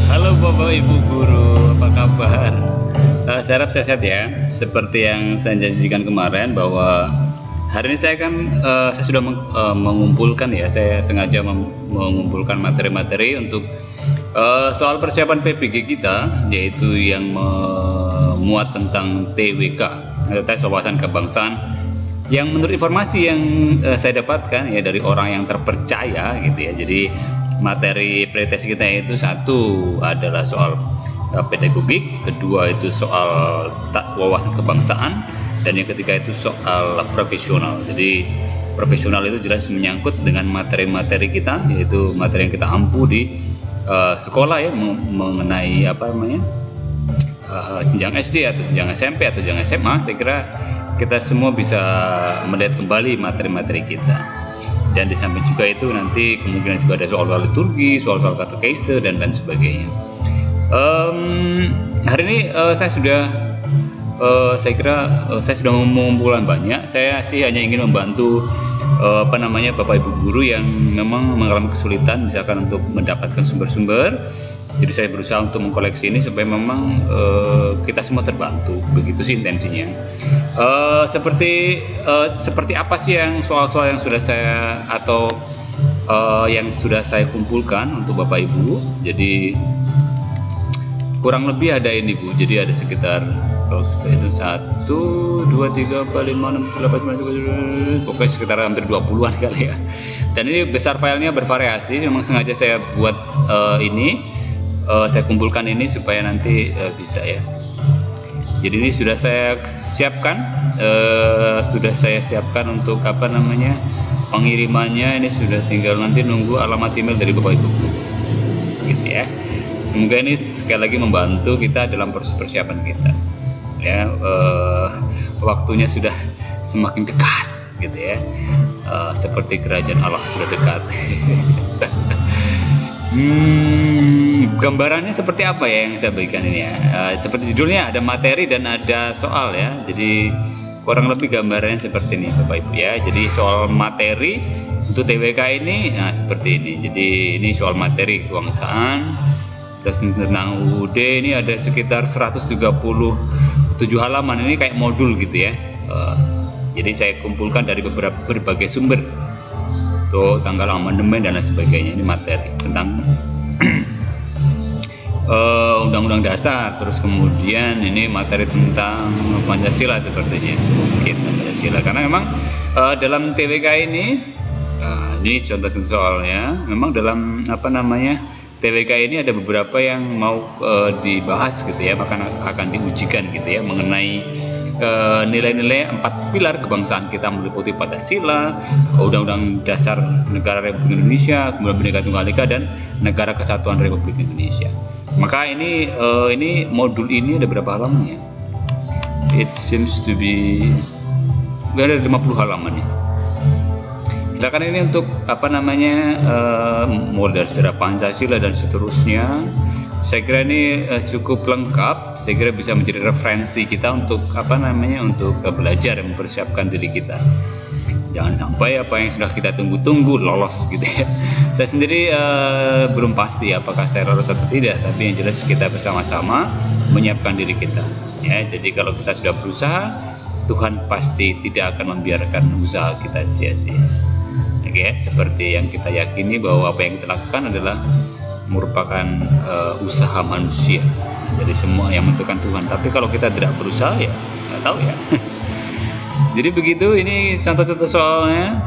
Halo Bapak Ibu Guru, apa kabar? Saya harap sehat ya. Seperti yang saya janjikan kemarin bahwa hari ini saya sudah mengumpulkan ya. Saya sengaja mengumpulkan materi-materi untuk soal persiapan PPG kita, yaitu yang memuat tentang TWK atau tes wawasan kebangsaan. Yang menurut informasi yang saya dapatkan ya dari orang yang terpercaya gitu ya. Jadi materi pretest kita itu satu adalah soal pedagogik, kedua itu soal wawasan kebangsaan, dan yang ketiga itu soal profesional. Jadi profesional itu jelas menyangkut dengan materi-materi kita, yaitu materi yang kita ampu di sekolah ya, mengenai apa namanya jenjang SD atau jenjang SMP atau jenjang SMA. Saya kira kita semua bisa melihat kembali materi-materi kita. Dan di samping juga itu nanti kemungkinan juga ada soal liturgi, soal katekese dan lain sebagainya. Hari ini saya sudah mengumpulkan banyak. Saya sih hanya ingin membantu Bapak Ibu guru yang memang mengalami kesulitan misalkan untuk mendapatkan sumber-sumber. Jadi saya berusaha untuk mengkoleksi ini supaya memang kita semua terbantu. Begitu sih intensinya. Seperti apa sih yang soal-soal yang sudah saya yang sudah saya kumpulkan untuk Bapak Ibu. Jadi kurang lebih ada ini Bu. Jadi ada sekitar kalau saya itu 1, 2, 3, 4, 5, 6, 7, 8, 9, 10, pokoknya sekitar hampir 20-an kali ya. Dan ini besar filenya bervariasi. Memang sengaja saya buat saya kumpulkan ini supaya nanti bisa ya. Jadi ini sudah saya siapkan untuk pengirimannya. Ini sudah tinggal nanti nunggu alamat email dari Bapak Ibu gitu ya. Semoga ini sekali lagi membantu kita dalam proses persiapan kita ya. Waktunya sudah semakin dekat gitu ya, seperti kerajaan Allah sudah dekat. Gambarannya seperti apa ya yang saya berikan ini ya? Seperti judulnya ada materi dan ada soal ya. Jadi kurang lebih gambarannya seperti ini Bapak Ibu ya. Jadi soal materi untuk TWK ini seperti ini. Jadi ini soal materi kebangsaan. Terus tentang UUD ini ada sekitar 137 halaman. Ini kayak modul gitu ya. Jadi saya kumpulkan dari berbagai sumber untuk tanggal amandemen dan lain sebagainya. Ini materi tentang Undang-Undang Dasar. Terus kemudian ini materi tentang Pancasila sepertinya, mungkin Pancasila, karena memang dalam TWK ini contoh soalnya memang dalam TWK ini ada beberapa yang mau dibahas gitu ya, bahkan akan diujikan gitu ya, mengenai nilai-nilai 4 pilar kebangsaan kita, meliputi Pancasila, Undang-Undang Dasar Negara Republik Indonesia, kemudian Bhinneka Tunggal Ika, dan Negara Kesatuan Republik Indonesia. Maka ini modul ini ada berapa halaman ya? It seems to be ada 50 halaman ya. Silakan ini untuk mulai dari sejarah Pancasila dan seterusnya. Saya kira ini cukup lengkap. Saya kira bisa menjadi referensi kita untuk untuk belajar dan mempersiapkan diri kita. Jangan sampai apa yang sudah kita tunggu-tunggu lolos gitu ya. Saya sendiri belum pasti apakah saya lolos atau tidak, tapi yang jelas kita bersama-sama menyiapkan diri kita ya. Jadi kalau kita sudah berusaha, Tuhan pasti tidak akan membiarkan usaha kita sia-sia. Oke, seperti yang kita yakini bahwa apa yang kita lakukan adalah merupakan usaha manusia. Jadi semua yang menentukan Tuhan. Tapi kalau kita tidak berusaha ya nggak tahu ya. Jadi begitu, ini contoh-contoh soalnya.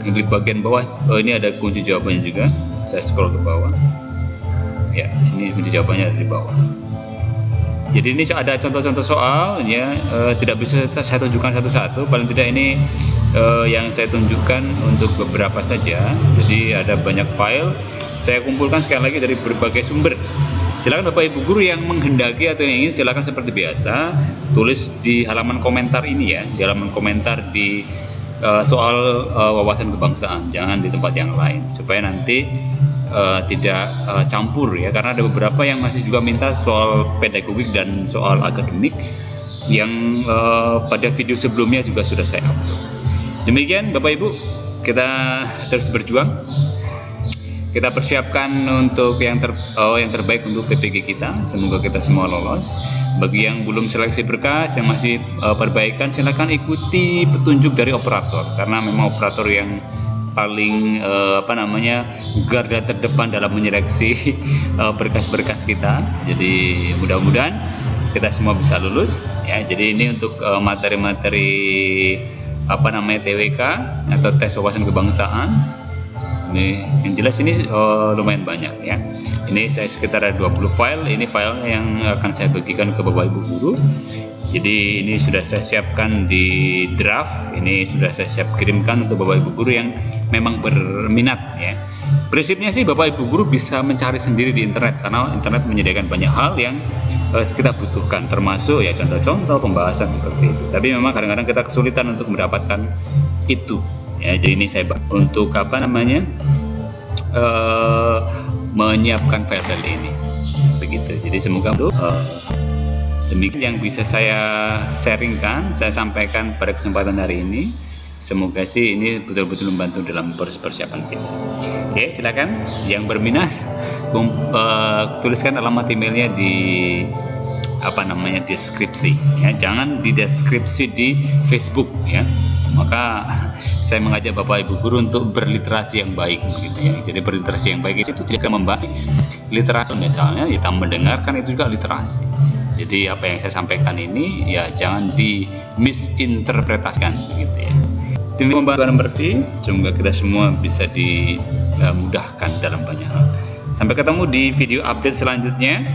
Di bagian bawah ini ada kunci jawabannya juga. Saya scroll ke bawah. Ya, ini kunci jawabannya ada di bawah. Jadi ini ada contoh-contoh soal ya, tidak bisa saya tunjukkan satu-satu. Paling tidak ini yang saya tunjukkan untuk beberapa saja. Jadi ada banyak file. Saya kumpulkan sekali lagi dari berbagai sumber. Silakan Bapak Ibu guru yang menghendaki atau yang ingin, silakan seperti biasa tulis di halaman komentar ini ya, di halaman komentar di soal wawasan kebangsaan, jangan di tempat yang lain, supaya nanti tidak campur ya, karena ada beberapa yang masih juga minta soal pedagogik dan soal akademik yang pada video sebelumnya juga sudah saya upload. Demikian Bapak Ibu, kita terus berjuang. Kita persiapkan untuk yang terbaik untuk PPG kita. Semoga kita semua lolos. Bagi yang belum seleksi berkas, yang masih perbaikan, silakan ikuti petunjuk dari operator, karena memang operator yang paling garda terdepan dalam menyeleksi berkas-berkas kita. Jadi mudah-mudahan kita semua bisa lulus ya. Jadi ini untuk materi-materi TWK atau tes wawasan kebangsaan. Ini yang jelas ini lumayan banyak ya. Ini saya sekitar ada 20 file. Ini file yang akan saya bagikan ke Bapak Ibu guru. Jadi ini sudah saya siapkan di draft. Ini sudah saya kirimkan untuk Bapak Ibu guru yang memang berminat ya. Prinsipnya sih Bapak Ibu guru bisa mencari sendiri di internet, karena internet menyediakan banyak hal yang kita butuhkan, termasuk ya contoh-contoh pembahasan seperti itu. Tapi memang kadang-kadang kita kesulitan untuk mendapatkan itu. Ya, jadi ini saya untuk menyiapkan file ini begitu. Jadi semoga untuk demikian yang bisa saya sharingkan, saya sampaikan pada kesempatan hari ini. Semoga sih ini betul-betul membantu dalam persiapan kita. Oke, silakan yang berminat tuliskan alamat emailnya di deskripsi ya. Jangan di deskripsi di Facebook ya. Maka saya mengajak Bapak Ibu guru untuk berliterasi yang baik begitu ya. Jadi berliterasi yang baik itu tidak membaca literasi, misalnya kita mendengarkan itu juga literasi. Jadi apa yang saya sampaikan ini ya jangan dimisinterpretasikan begitu ya. Demi membantu berarti semoga kita semua bisa dimudahkan dalam banyak hal. Sampai ketemu di video update selanjutnya.